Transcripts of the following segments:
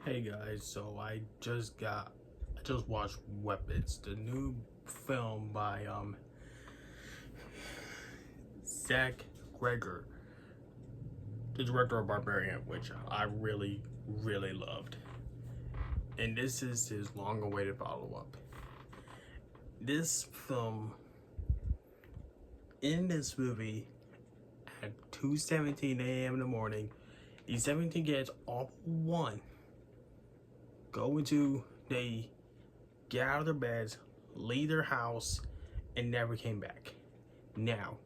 Hey guys, so I just watched Weapons, the new film by Zach Greger, the director of Barbarian, which I really loved. And this is his long-awaited follow-up. This film, in this movie, at 2:17 a.m. in the morning, these 17 kids all one they get out of their beds, leave their house, and never came back. Now,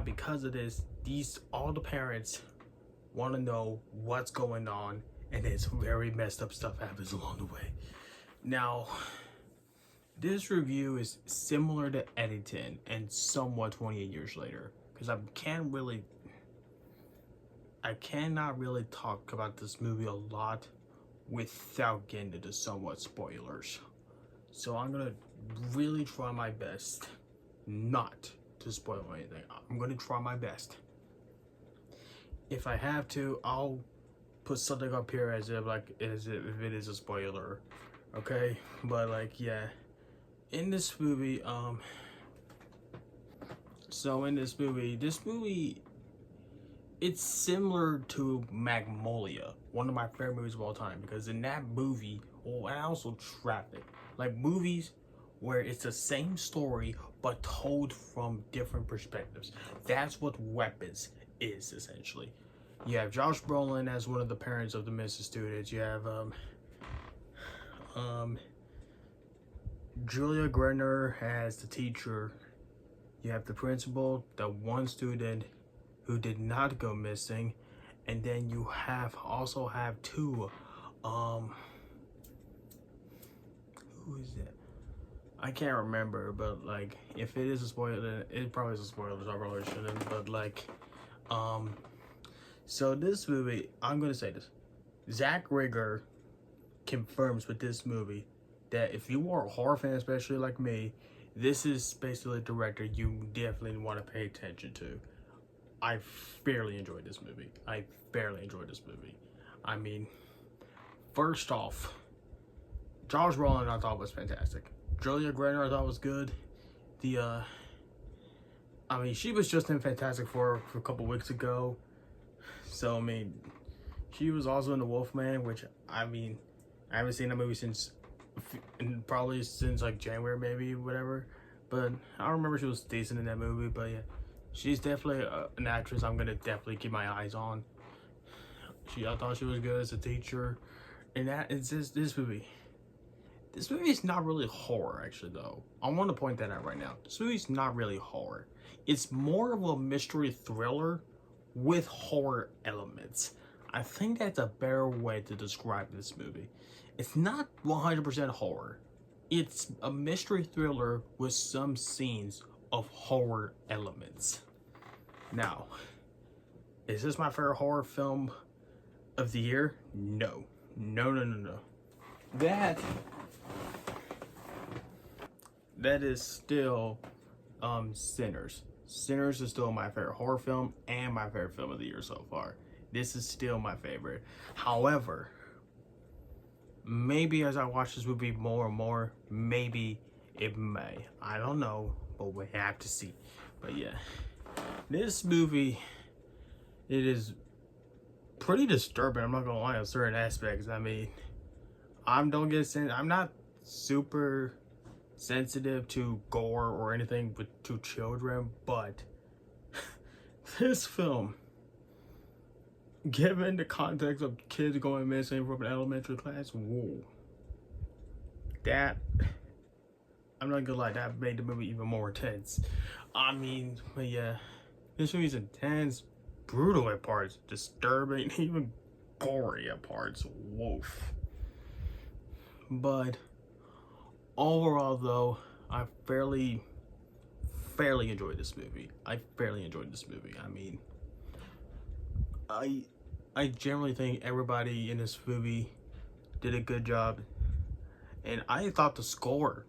because of this, all the parents want to know what's going on, and it's very messed up stuff happens along the way. Now, this review is similar to Eddington and somewhat 28 years later, because I cannot really talk about this movie a lot without getting into somewhat spoilers. So I'm gonna really try my best not to spoil anything. I'm gonna try my best. If I have to, I'll put something up here as if if it is a spoiler, okay? But yeah, in this movie, this movie, it's similar to Magnolia, one of my favorite movies of all time, because in that movie, and also Traffic, like movies where it's the same story but told from different perspectives. That's what Weapons is, essentially. You have Josh Brolin as one of the parents of the missing students. You have Julia Grenner as the teacher. You have the principal, the one student who did not go missing, and then you also have two who is it? I can't remember, but if it is a spoiler, it probably is a spoiler, so I probably shouldn't. But so this movie, I'm gonna say this: Zach Rigger confirms with this movie that if you are a horror fan, especially like me, this is basically a director you definitely want to pay attention to. I fairly enjoyed this movie. I mean, first off, Josh Brolin I thought was fantastic. Julia Grenner I thought was good. She was just in Fantastic Four a couple weeks ago. So she was also in The Wolfman, which I haven't seen that movie since January, maybe, whatever. But I remember she was decent in that movie. But yeah, she's definitely an actress I'm gonna definitely keep my eyes on. I thought she was good as a teacher, and it's just this movie. This movie is not really horror, actually, though. I want to point that out right now. This movie's not really horror. It's more of a mystery thriller with horror elements. I think that's a better way to describe this movie. It's not 100% horror. It's a mystery thriller with some scenes of horror elements. Now, is this my favorite horror film of the year? No. That is still Sinners. Sinners is still my favorite horror film and my favorite film of the year so far. This is still my favorite. However, maybe as I watch this movie more and more, maybe it may. I don't know, but we have to see. But yeah, this movie, it is pretty disturbing. I'm not gonna lie on certain aspects. I'm not super sensitive to gore or anything to children, but this film, given the context of kids going missing from an elementary class, whoa, that, I'm not gonna lie, that made the movie even more intense. But yeah, this movie's intense, brutal at parts, disturbing, even gory at parts. Woof. But overall, though, I fairly enjoyed this movie. I generally think everybody in this movie did a good job, and I thought the score,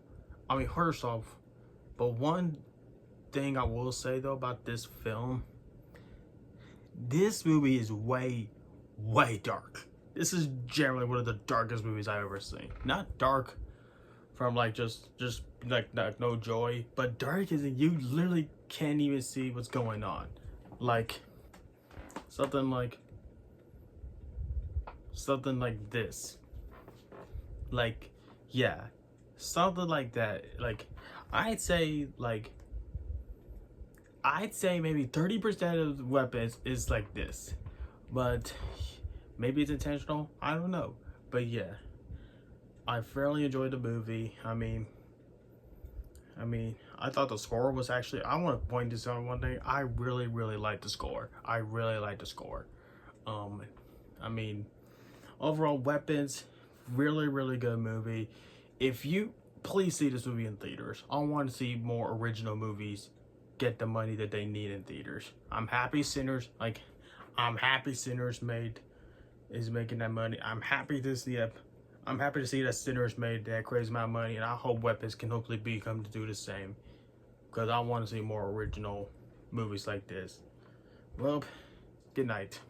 first off, but one thing I will say though about this film, this movie is way dark. this is generally one of the darkest movies I've ever seen. Not dark from like just like no joy, but dark is you literally can't even see what's going on. Like something like this. Like, yeah, something like that. Like, I'd say maybe 30% of the weapons is like this, but maybe it's intentional. I don't know, but yeah, I fairly enjoyed the movie. I mean, I thought the score was actually. I want to point this out one thing. I really liked the score. I really liked the score. I mean, overall weapons, really good movie. If you please see this movie in theaters. I want to see more original movies get the money that they need in theaters. I'm happy Sinners is making that money. I'm happy to see that Sinners made that crazy amount of money, and I hope Weapons can hopefully become to do the same, because I want to see more original movies like this. Well, good night.